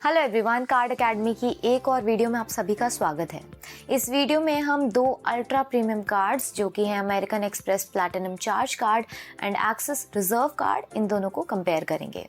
Hello everyone, card academy की एक और वीडियो में आप सभी का स्वागत है। इस वीडियो में हम दो अल्ट्रा प्रीमियम कार्ड्स जो कि हैं American Express platinum charge card and Axis Reserve card, इन दोनों को कंपेयर करेंगे।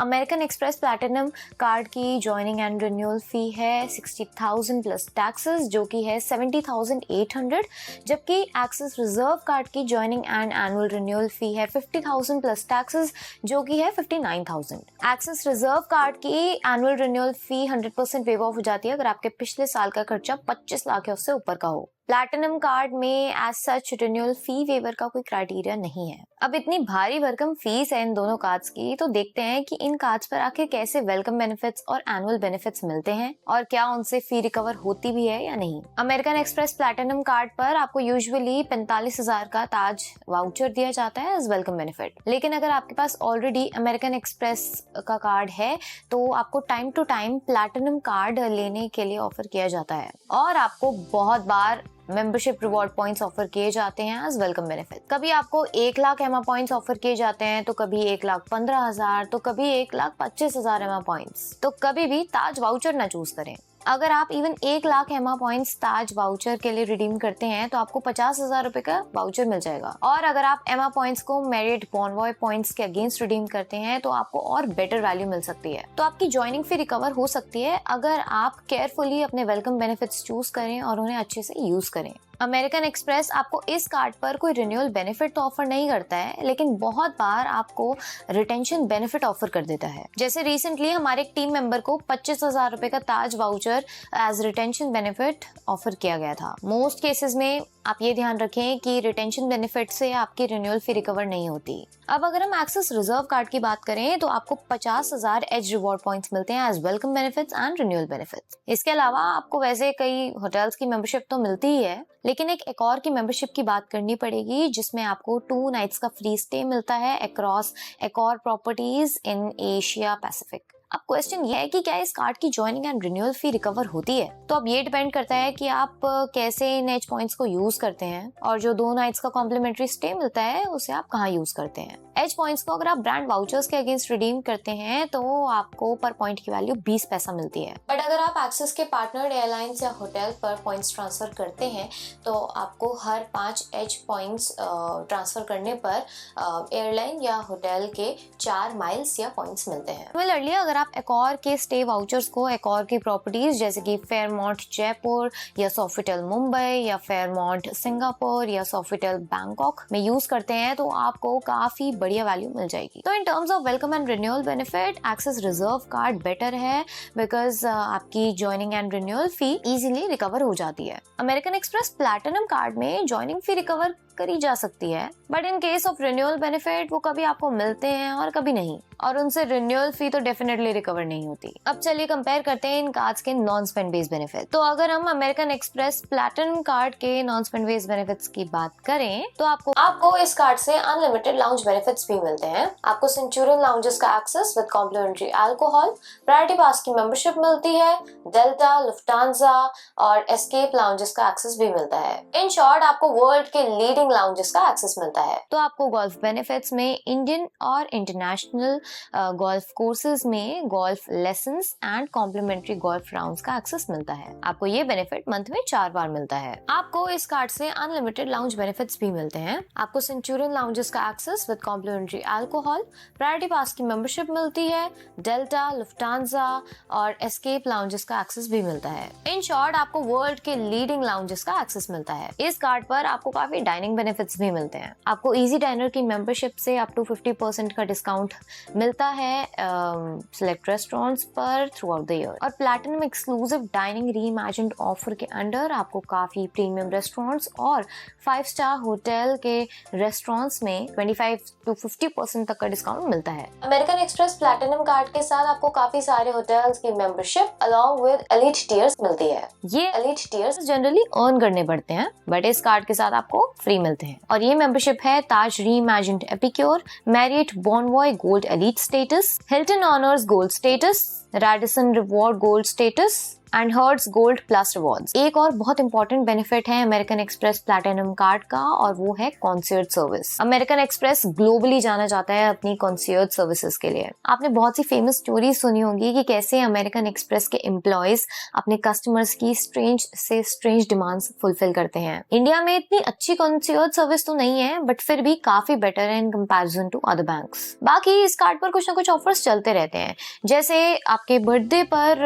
अमेरिकन एक्सप्रेस प्लैटिनम कार्ड की ज्वाइनिंग एंड रिन्यूअल फी है 60,000 प्लस टैक्सेस, जो कि है 70,800, जबकि एक्सिस रिजर्व कार्ड की joining and annual renewal fee है 50,000 प्लस टैक्सेस, जो कि है 59,000। एक्सिस रिजर्व कार्ड की annual renewal fee 100% waive off हो जाती है अगर आपके पिछले साल का खर्चा 25 लाख या उससे ऊपर का हो। प्लैटिनम कार्ड में as such renewal fee waiver का कोई क्राइटेरिया नहीं है। अब इतनी भारी भरकम फीस है इन दोनों कार्ड्स की, तो देखते हैं कि इन कार्ड्स पर आखिर कैसे वेलकम बेनिफिट्स और एनुअल बेनिफिट्स मिलते हैं और क्या उनसे फी रिकवर होती भी है या नहीं। अमेरिकन एक्सप्रेस प्लैटिनम कार्ड पर आपको यूजुअली 45,000 का ताज वाउचर दिया जाता है एज वेलकम बेनिफिट, लेकिन अगर आपके पास ऑलरेडी अमेरिकन एक्सप्रेस का कार्ड है तो आपको time to time platinum card लेने के लिए ऑफर किया जाता है और आपको बहुत बार मेंबरशिप रिवॉर्ड पॉइंट्स ऑफर किए जाते हैं एज वेलकम बेनिफिट। कभी आपको 1 लाख एमा पॉइंट्स ऑफर किए जाते हैं, तो कभी 1,15,000, तो कभी 1,25,000 एमा पॉइंट्स। तो कभी भी ताज वाउचर ना चूज करें। अगर आप इवन 1 लाख एमा पॉइंट्स ताज वाउचर के लिए रिडीम करते हैं तो आपको 50,000 रुपए का वाउचर मिल जाएगा, और अगर आप एमा पॉइंट्स को मेरिट बॉन्वॉय पॉइंट्स के अगेंस्ट रिडीम करते हैं तो आपको और बेटर वैल्यू मिल सकती है। तो आपकी ज्वाइनिंग फी रिकवर हो सकती है अगर आप केयरफुली अपने वेलकम बेनिफिट्स चूज करें और उन्हें अच्छे से यूज करें। अमेरिकन एक्सप्रेस आपको इस कार्ड पर कोई रिन्यूअल बेनिफिट तो ऑफर नहीं करता है, लेकिन बहुत बार आपको रिटेंशन बेनिफिट ऑफर कर देता है। जैसे रिसेंटली हमारे एक टीम मेंबर को 25,000 रुपए का Taj voucher as retention benefit offer किया गया था। मोस्ट केसेस में आप ये ध्यान रखें कि रिटेंशन बेनिफिट से आपकी रिन्यूअल फी रिकवर नहीं होती। अब अगर हम एक्सिस रिजर्व कार्ड की बात करें तो आपको 50,000 एज रिवॉर्ड पॉइंट्स मिलते हैं as welcome benefits and renewal benefits. इसके अलावा आपको वैसे कई होटल्स की मेंबरशिप तो मिलती ही है, लेकिन एक और की मेंबरशिप की बात करनी पड़ेगी जिसमें आपको 2 नाइट्स का फ्री स्टे मिलता है across Accor properties in Asia Pacific. अब क्वेश्चन ये है कि क्या इस कार्ड की joining and renewal fee recover होती है? तो अब ये डिपेंड करता है कि आप कैसे इन एज पॉइंट्स को यूज करते हैं और जो 2 नाइट्स का कॉम्प्लीमेंट्री स्टे मिलता है उसे आप कहाँ यूज करते हैं। एज पॉइंट्स को अगर आप ब्रांड वाउचर्स के अगेंस्ट रिडीम करते हैं तो आपको पर पॉइंट की वैल्यू 20 पैसा मिलती है, बट अगर आप एक्सिस के पार्टनर्ड एयरलाइंस या होटल पर पॉइंट्स ट्रांसफर करते हैं तो आपको हर 5 एज पॉइंट्स ट्रांसफर करने पर एयरलाइन या होटल के 4 माइल्स या पॉइंट्स मिलते हैं। सिमिलरली अगर आप एकॉर के स्टे वाउचर्स को एकॉर की प्रॉपर्टीज जैसे कि फेयरमाउंट जयपुर या सोफिटेल मुंबई या फेयरमाउंट सिंगापुर या सोफिटेल बैंकॉक में यूज करते हैं तो आपको काफी बढ़िया वैल्यू मिल जाएगी। तो in terms of welcome and renewal benefit axis Reserve card better है बिकॉज आपकी joining and renewal fee easily recover हो जाती है। अमेरिकन एक्सप्रेस प्लैटिनम कार्ड में ज्वाइनिंग फी रिकवर करी जा सकती है, but in case of renewal benefit वो कभी आपको मिलते हैं और कभी नहीं, और उनसे रिन्यूअल फी तो डेफिनेटली रिकवर नहीं होती। अब चलिए कंपेयर करते हैं इन कार्ड्स के नॉन स्पेंड बेस्ड बेनिफिट। तो अगर हम अमेरिकन एक्सप्रेस प्लैटिनम कार्ड के नॉन स्पेंड बेस्ड बेनिफिट्स की बात करें तो आपको इस कार्ड से अनलिमिटेड लाउंज बेनिफिट्स भी मिलते हैं। आपको सेंचुरियन लाउंजेस का access with complimentary alcohol, priority pass की मेंबरशिप मिलती है, डेल्टा, लुफ्टांजा और एस्केप लाउंजेस का एक्सेस भी मिलता है। इन शॉर्ट आपको वर्ल्ड के लीडिंग लाउंजेस का एक्सेस मिलता है। तो आपको गोल्फ बेनिफिट्स में इंडियन और इंटरनेशनल गोल्फ कोर्सेज में golf lessons and complimentary golf rounds का एक्सेस मिलता है। आपको ये बेनिफिट मंथ में 4 बार मिलता है। आपको इस कार्ड से अनलिमिटेड लाउंज बेनिफिट्स भी मिलते हैं। आपको सेंचुरियन लाउंजेस का access with complimentary alcohol, priority pass की मेंबरशिप मिलती है, डेल्टा, लुफ्टांजा और एस्केप लाउंजेस का एक्सेस भी मिलता है। इन शॉर्ट आपको वर्ल्ड के लीडिंग लाउंजेस का एक्सेस मिलता है। इस कार्ड पर आपको काफी डाइनिंग बेनिफिट्स भी मिलते हैं। आपको इजी डाइनर की मेंबरशिप से अप टू 50% का डिस्काउंट मिलता है सिलेक्ट रेस्टोरेंट्स पर थ्रू आउट द ईयर, और platinum exclusive dining reimagined offer के अंडर आपको काफी प्रीमियम रेस्टोरेंट्स और 5 स्टार होटल के रेस्टोरेंट्स में 25 to 50% तक का डिस्काउंट मिलता है। अमेरिकन एक्सप्रेस प्लैटिनम कार्ड के साथ आपको काफी सारे होटल्स की membership along with elite tiers मिलती है। ये एलीट टियर्स जनरली अर्न करने पड़ते हैं, बट इस कार्ड के साथ आपको फ्री मिलते हैं, और ये मेंबरशिप है Taj reimagined epicure, Marriott Bonvoy gold elite status, Hilton honors gold status, Radisson reward gold status and Hertz gold plus rewards. एक और बहुत इंपॉर्टेंट बेनिफिट है अमेरिकन एक्सप्रेस प्लैटिनम कार्ड का और वो है concierge service. American Express globally जाना जाता है अपनी कॉन्सियर्ज सर्विसेज के लिए। आपने बहुत सी फेमस स्टोरीज सुनी होंगी कि कैसे अमेरिकन एक्सप्रेस के एम्प्लॉयज अपने कस्टमर्स की स्ट्रेंज डिमांड्स फुलफिल करते हैं। इंडिया में इतनी अच्छी कॉन्सियर्ज सर्विस तो नहीं है बट फिर भी काफी बेटर है in comparison to other banks. बाकी इस कार्ड पर कुछ ना कुछ ऑफर्स चलते रहते हैं, जैसे आपके बर्थडे पर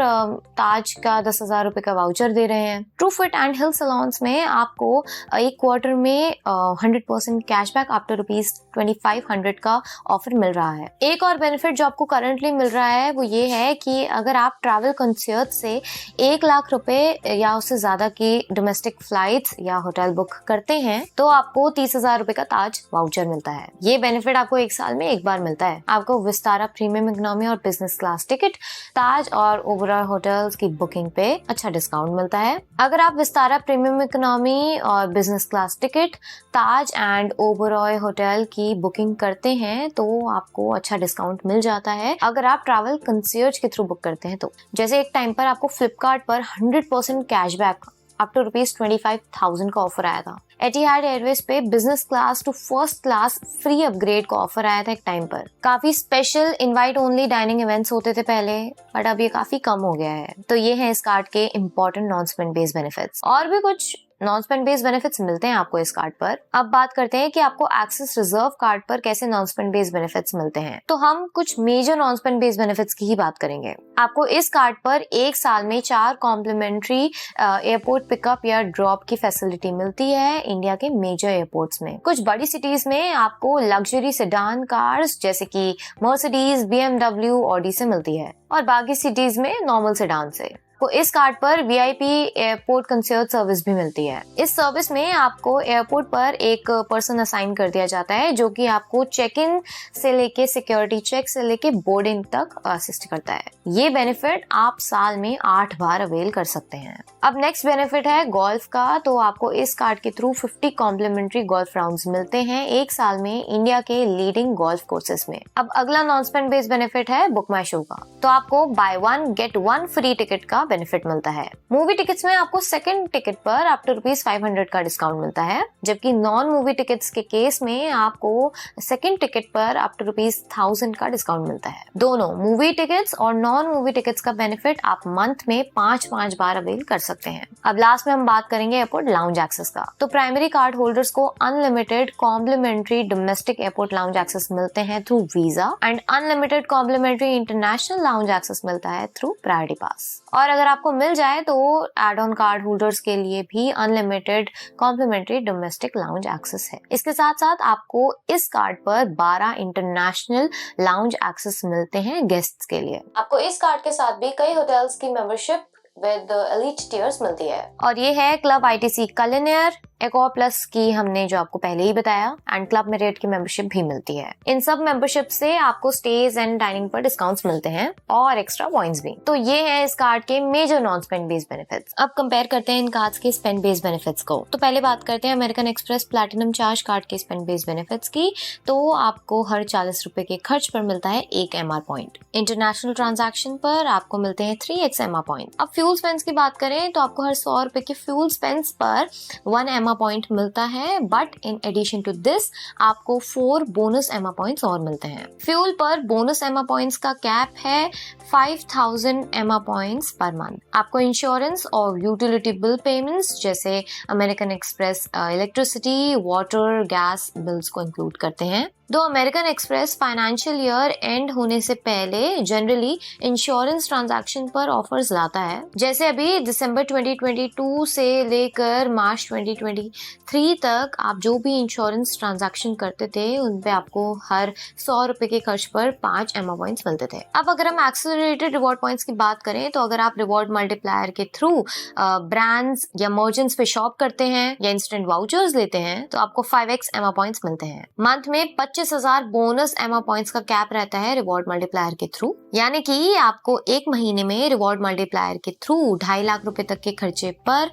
ताज का 10,000 रुपए का वाउचर दे रहे हैं। True fit and health saloons में आपको एक क्वार्टर में 100% कैशबैक अप टू ₹2500 का ऑफर मिल रहा है। एक और बेनिफिट जो आपको करंटली मिल रहा है वो ये है कि अगर आप ट्रैवल कंसियर्ज से 1 लाख रुपए या उससे ज्यादा की डोमेस्टिक फ्लाइट्स या होटल बुक करते हैं तो आपको 30,000 रुपए का ताज वाउचर मिलता है। ये बेनिफिट आपको एक साल में एक बार मिलता है। आपको विस्तारा प्रीमियम इकोनॉमी और बिजनेस क्लास टिकट, ताज और ओबरॉय होटल्स की बुकिंग पे अच्छा डिस्काउंट मिलता है। अगर आप विस्तारा प्रीमियम इकोनॉमी और business class ticket, Taj and Oberoi hotel की बुकिंग करते हैं तो आपको अच्छा डिस्काउंट मिल जाता है अगर आप ट्रैवल कंसियर्ज के थ्रू बुक करते हैं तो। जैसे एक टाइम पर आपको फ्लिपकार्ट पर 100% कैशबैक अप टू ₹25,000 का ऑफर आया था। एटिहाद एयरवेज पे business class to first class free upgrade का ऑफर आया था एक टाइम पर। काफी special invite only dining events होते थे पहले बट अब ये काफी कम हो गया है। तो ये है इस कार्ड के important non spend based benefits. और भी कुछ नॉन स्पेंड बेस्ड बेनिफिट्स मिलते हैं आपको इस कार्ड पर। अब बात करते हैं कि आपको एक्सिस रिजर्व कार्ड पर कैसे नॉन स्पेंड बेस्ड बेनिफिट्स मिलते हैं। तो हम कुछ major non spend based benefits की ही बात करेंगे। आपको इस कार्ड पर एक साल में 4 कॉम्प्लीमेंट्री एयरपोर्ट पिकअप या ड्रॉप की फैसिलिटी मिलती है इंडिया के मेजर एयरपोर्ट्स में। कुछ बड़ी सिटीज में आपको लग्जरी सेडान कार्स जैसे कि मर्सिडीज, BMW, ऑडी से मिलती है और बाकी सिटीज में नॉर्मल सेडान से। तो इस कार्ड पर VIP एयरपोर्ट कंसियर्ज सर्विस भी मिलती है। इस सर्विस में आपको एयरपोर्ट पर एक पर्सन असाइन कर दिया जाता है जो कि आपको चेक इन से लेके सिक्योरिटी चेक से लेके बोर्डिंग तक असिस्ट करता है। ये बेनिफिट आप साल में 8 बार अवेल कर सकते हैं। अब नेक्स्ट बेनिफिट है गोल्फ का। तो आपको इस कार्ड के थ्रू 50 कॉम्प्लीमेंट्री गोल्फ राउंड्स मिलते हैं एक साल में इंडिया के लीडिंग गोल्फ कोर्सेज में। अब अगला नॉन स्पेंड बेस्ड बेनिफिट है बुक माई शो का। तो आपको बाय 1 गेट 1 फ्री टिकट का बेनिफिट मिलता है। मूवी टिकट्स में आपको सेकंड टिकट पर अप टू ₹500 का डिस्काउंट मिलता है, जबकि नॉन मूवी टिकट्स के केस में आपको सेकंड टिकट पर अप टू ₹1000 का डिस्काउंट मिलता है। दोनों मूवी टिकट्स और नॉन मूवी टिकट्स का बेनिफिट आप मंथ में 5 बार अवेल कर सकते हैं। अब लास्ट में हम बात करेंगे एयरपोर्ट लाउंज एक्सेस का। तो प्राइमरी कार्ड होल्डर्स को unlimited complimentary domestic airport lounge access मिलते हैं through Visa and unlimited complimentary international lounge access मिलता है थ्रू प्रायोरिटी पास। और अगर आपको मिल जाए तो एड ऑन कार्ड होल्डर्स के लिए भी unlimited complimentary domestic lounge access है। इसके साथ साथ आपको इस कार्ड पर 12 इंटरनेशनल लाउंज एक्सेस मिलते हैं गेस्ट्स के लिए। आपको इस कार्ड के साथ भी कई होटल्स की मेंबरशिप विद एलीट टियर्स मिलती है और ये है क्लब ITC कलिनियर, एकॉर प्लस की हमने जो आपको पहले ही बताया एंड क्लब मेरिट की मेंबरशिप भी मिलती है। इन सब मेंबरशिप से आपको स्टेज एंड डाइनिंग पर डिस्काउंट्स मिलते हैं और एक्स्ट्रा पॉइंट्स भी। तो ये है इस कार्ड के major non spend based benefits. अब कंपेयर करते हैं इन कार्ड्स के स्पेंड बेस्ड बेनिफिट्स को। तो पहले बात करते हैं American Express platinum charge card के स्पेंड बेस्ड बेनिफिट्स की। तो आपको हर 40 रुपए के खर्च पर मिलता है 1 MR पॉइंट। इंटरनेशनल ट्रांजैक्शन पर आपको मिलते हैं 3x MR पॉइंट। अब फ्यूल स्पेंड्स की बात करें तो आपको हर 100 रुपए के फ्यूल स्पेंड्स पर 1 MR पॉइंट मिलता है, but in addition to this आपको 4 बोनस MR पॉइंट्स और मिलते हैं। फ्यूल पर बोनस MR पॉइंट्स का कैप है 5000 MR पॉइंट्स पर मंथ। आपको इंश्योरेंस और यूटिलिटी बिल पेमेंट्स जैसे American express electricity, water, gas bills को इंक्लूड करते हैं। दो American express financial year and होने से पहले जनरली इंश्योरेंस ट्रांजैक्शन पर ऑफर्स लाता है। जैसे अभी दिसंबर 2022 से लेकर मार्च 2023 तक आप जो भी इंश्योरेंस ट्रांजैक्शन करते थे उन पे आपको हर 100 रुपए के खर्च पर 5 MR पॉइंट्स मिलते थे। अब अगर हम एक्सेलरेटेड रिवॉर्ड पॉइंट्स की बात करें तो अगर आप रिवॉर्ड मल्टीप्लायर के थ्रू ब्रांड्स या मर्चेंट्स पे शॉप करते हैं या इंस्टेंट वाउचर्स लेते हैं तो आपको 5x MR पॉइंट्स मिलते हैं। मंथ में 25,000 बोनस MR पॉइंट्स का कैप रहता है रिवॉर्ड मल्टीप्लायर के थ्रू, यानी कि आपको एक महीने में रिवॉर्ड मल्टीप्लायर के थ्रू 2.5 लाख रुपए तक के खर्चे पर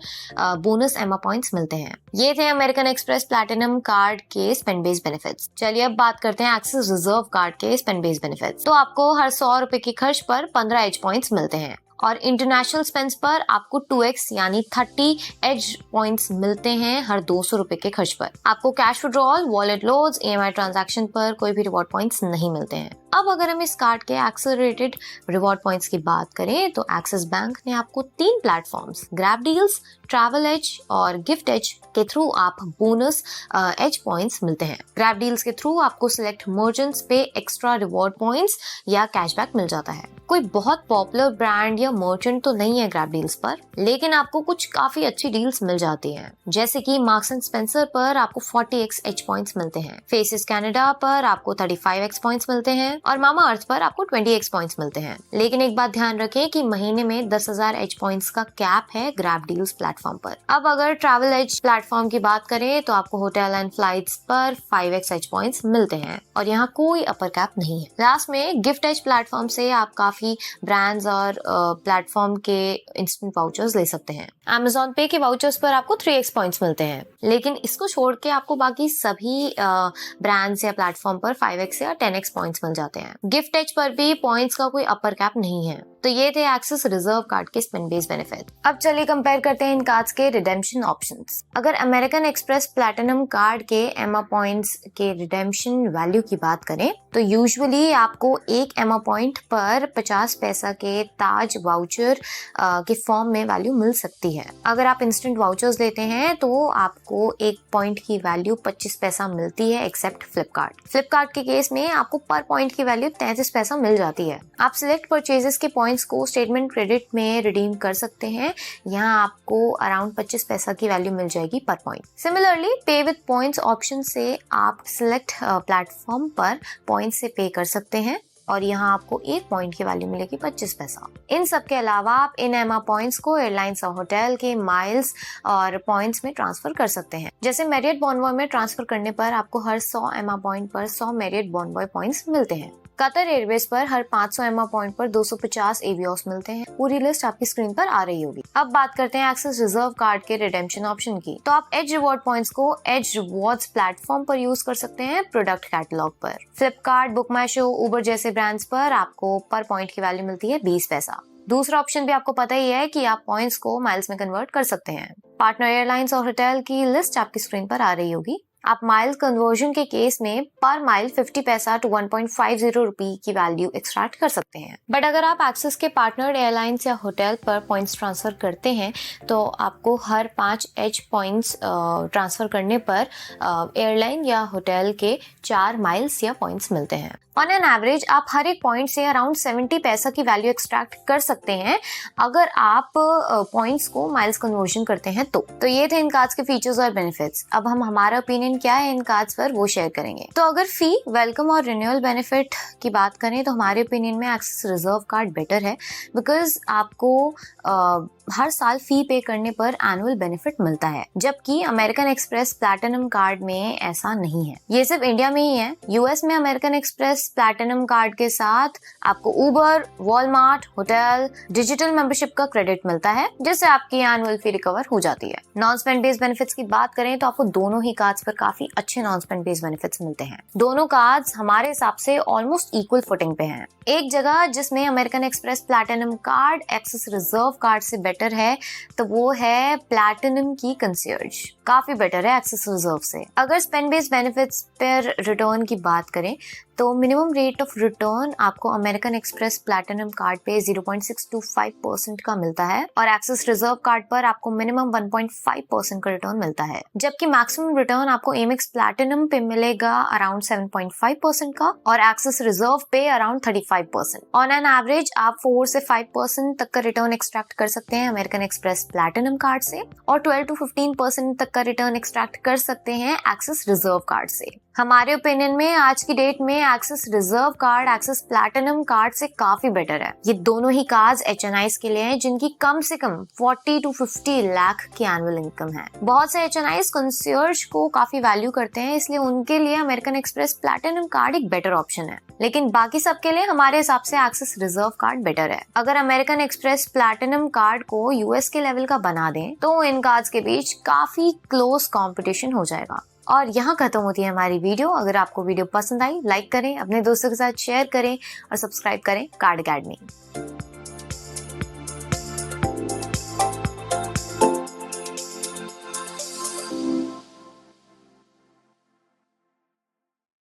बोनस MR पॉइंट्स मिलते हैं। ये थे अमेरिकन एक्सप्रेस प्लैटिनम कार्ड के स्पेंड बेस्ड बेनिफिट्स। चलिए अब बात करते हैं एक्सिस रिजर्व कार्ड के स्पेंड बेस्ड बेनिफिट्स। तो आपको हर 100 रुपए के खर्च पर 15 H पॉइंट्स मिलते हैं और इंटरनेशनल स्पेंस पर आपको 2x यानी 30 एज पॉइंट्स मिलते हैं हर 200 रुपए के खर्च पर। आपको cash withdrawal, wallet loads, EMI transaction पर कोई भी रिवॉर्ड पॉइंट्स नहीं मिलते हैं। अब अगर हम इस कार्ड के एक्सेलरेटेड रिवॉर्ड पॉइंट्स की बात करें तो एक्सिस बैंक ने आपको 3 platforms Grab Deals, Travel Edge और गिफ्ट एज के थ्रू आप बोनस एज पॉइंट्स मिलते हैं। ग्रैब डील्स के थ्रू आपको सिलेक्ट मर्चेंट्स पे एक्स्ट्रा रिवॉर्ड पॉइंट्स या कैशबैक मिल जाता है। कोई बहुत पॉपुलर ब्रांड या मर्चेंट तो नहीं है ग्रैब डील्स पर, लेकिन आपको कुछ काफी अच्छी डील्स मिल जाती हैं। जैसे कि मार्क्स एंड स्पेंसर पर आपको 40x एच पॉइंट्स मिलते हैं, फेसेस कैनेडा पर आपको 35x पॉइंट्स मिलते हैं और मामा अर्थ पर आपको 20x पॉइंट्स मिलते हैं। लेकिन एक बात ध्यान रखें कि महीने में 10,000 एच पॉइंट्स का कैप है ग्रैब डील्स प्लेटफॉर्म पर। अब अगर ट्रैवल एज प्लेटफॉर्म की बात करें तो आपको होटल एंड फ्लाइट्स पर 5x एच पॉइंट्स मिलते हैं और यहाँ कोई अपर कैप नहीं है। लास्ट में गिफ्ट एज प्लेटफॉर्म से आप काफी ब्रांड्स और प्लेटफॉर्म के इंस्टेंट वाउचर्स ले सकते हैं। Amazon पे के वाउचर्स पर आपको 3x पॉइंट्स मिलते हैं, लेकिन इसको छोड़ के आपको बाकी सभी ब्रांड्स या प्लेटफॉर्म पर 5x या 10x पॉइंट्स मिल जाते हैं। गिफ्ट एज पर भी पॉइंट्स का कोई अपर कैप नहीं है। तो ये थे एक्सिस रिजर्व कार्ड के स्पेंड बेस्ड बेनिफिट। अब चलिए कंपेयर करते हैं इन कार्ड्स के रिडेम्पशन ऑप्शंस। अगर अमेरिकन एक्सप्रेस प्लैटिनम कार्ड के एमा पॉइंट्स के रिडेम्पशन वैल्यू की बात करें तो यूजुअली आपको एक एमा पॉइंट पर 50 पैसा के ताज वाउचर के फॉर्म में वैल्यू मिल सकती है। अगर आप इंस्टेंट वाउचर्स लेते हैं तो आपको एक पॉइंट की वैल्यू 25 पैसा मिलती है एक्सेप्ट फ्लिपकार्ट। फ्लिपकार्ट के केस में आपको पर पॉइंट की वैल्यू 33 पैसा मिल जाती है। आप सिलेक्ट परचेजेस के पॉइंट्स को स्टेटमेंट क्रेडिट में रिडीम कर सकते हैं। यहाँ आपको अराउंड 25 पैसा की वैल्यू मिल जाएगी पर पॉइंट। सिमिलरली पे विद पॉइंट्स ऑप्शन से आप सिलेक्ट प्लेटफॉर्म पर पॉइंट्स से पे कर सकते हैं और यहाँ आपको एक पॉइंट की वैल्यू मिलेगी 25 पैसा। इन सब के अलावा आप इन एमा पॉइंट्स को एयरलाइंस और होटल के माइल्स और पॉइंट्स में ट्रांसफर कर सकते हैं। जैसे मैरियट बॉनबॉय में ट्रांसफर करने पर आपको हर 100 एमा पॉइंट पर 100 मैरियट बॉनबॉय पॉइंट्स मिलते हैं। कतर एयरवेज पर हर 500 एमा पॉइंट पर 250 एवियोस मिलते हैं। पूरी लिस्ट आपकी स्क्रीन पर आ रही होगी। अब बात करते हैं एक्सिस रिजर्व कार्ड के रिडेम्पशन ऑप्शन की। तो आप एज रिवॉर्ड पॉइंट्स को एज रिवॉर्ड्स प्लेटफॉर्म पर यूज कर सकते हैं प्रोडक्ट कैटलॉग पर। फ्लिपकार्ट, बुक माई शो, उबर जैसे ब्रांड्स पर आपको पर पॉइंट की वैल्यू मिलती है 20 पैसा। दूसरा ऑप्शन भी आपको पता ही है कि आप पॉइंट्स को माइल्स में कन्वर्ट कर सकते हैं। पार्टनर एयरलाइंस और होटल की लिस्ट आपकी स्क्रीन पर आ रही होगी। आप माइल्स कन्वर्जन के केस में पर माइल 50 पैसा टू 1.50 रुपी की वैल्यू एक्सट्रैक्ट कर सकते हैं। बट अगर आप एक्सिस के पार्टनर एयरलाइंस या होटल पर पॉइंट्स ट्रांसफर करते हैं तो आपको हर 5 एच पॉइंट्स ट्रांसफर करने पर एयरलाइन या होटल के 4 माइल्स या पॉइंट्स मिलते हैं। ऑन एन एवरेज आप हर एक पॉइंट से अराउंड 70 पैसा की वैल्यू एक्सट्रैक्ट कर सकते हैं अगर आप पॉइंट्स को माइल्स कन्वर्जन करते हैं तो ये थे इन कार्ड्स के फीचर्स और बेनिफिट्स। अब हम हमारा ओपिनियन क्या है इन कार्ड्स पर वो शेयर करेंगे। तो अगर फी, वेलकम और रिन्यूअल बेनिफिट की बात करें तो हमारे ओपिनियन में एक्सिस रिजर्व कार्ड बेटर है बिकॉज आपको हर साल फी पे करने पर एनुअल बेनिफिट मिलता है, जबकि अमेरिकन एक्सप्रेस प्लैटिनम कार्ड में ऐसा नहीं है। ये सिर्फ इंडिया में ही है। यूएस में अमेरिकन एक्सप्रेस प्लैटिनम कार्ड के साथ आपको उबर, वॉलमार्ट, होटल, डिजिटल मेंबरशिप का क्रेडिट मिलता है जिससे आपकी एनुअल फी रिकवर हो जाती है। नॉन स्पेंड बेस्ड बेनिफिट्स की बात करें तो आपको दोनों ही कार्ड्स पर काफी अच्छे नॉन स्पेंड बेस्ड बेनिफिट्स मिलते हैं। दोनों कार्ड्स हमारे हिसाब से ऑलमोस्ट इक्वल फुटिंग पे हैं। एक जगह जिसमें American Express platinum card axis Reserve card से बेटर है तो वो है प्लैटिनम की कंसियर्ज। काफी बेटर है एक्सिस रिजर्व से। अगर स्पेंड बेस्ड बेनिफिट्स पर रिटर्न की बात करें तो मिनिमम रेट ऑफ रिटर्न आपको अमेरिकन एक्सप्रेस प्लैटिनम कार्ड पे 0.625% का मिलता है और एक्सिस रिजर्व कार्ड पर आपको मिनिमम 1.5% का रिटर्न मिलता है, जबकि मैक्सिमम रिटर्न आपको एमेक्स प्लैटिनम पे मिलेगा अराउंड 7.5% का और एक्सिस रिजर्व पे अराउंड 35%। ऑन एन एवरेज आप 4 से 5% तक का रिटर्न एक्सट्रैक्ट कर सकते हैं अमेरिकन एक्सप्रेस प्लैटिनम कार्ड से और 12 to 15% तक का रिटर्न एक्सट्रैक्ट कर सकते हैं एक्सिस रिजर्व कार्ड से। हमारे ओपिनियन में आज की डेट में axis Reserve card axis platinum card से काफी बेटर है। ये दोनों ही कार्ड्स HNIs के लिए हैं जिनकी कम से कम 40 to 50 लाख की एनुअल इनकम है। बहुत से HNIs कंसियर्ज को काफी वैल्यू करते हैं, इसलिए उनके लिए अमेरिकन एक्सप्रेस प्लैटिनम कार्ड एक बेटर ऑप्शन है। लेकिन बाकी सबके लिए हमारे हिसाब से एक्सिस रिजर्व कार्ड बेटर है। अगर अमेरिकन एक्सप्रेस प्लैटिनम कार्ड को US के लेवल का बना दें तो इन कार्ड्स के बीच काफी क्लोज कंपटीशन हो जाएगा। और यहाँ खत्म होती है हमारी वीडियो। अगर आपको वीडियो पसंद आई लाइक करें, अपने दोस्तों के साथ शेयर करें और सब्सक्राइब करें कार्ड अकेडमी।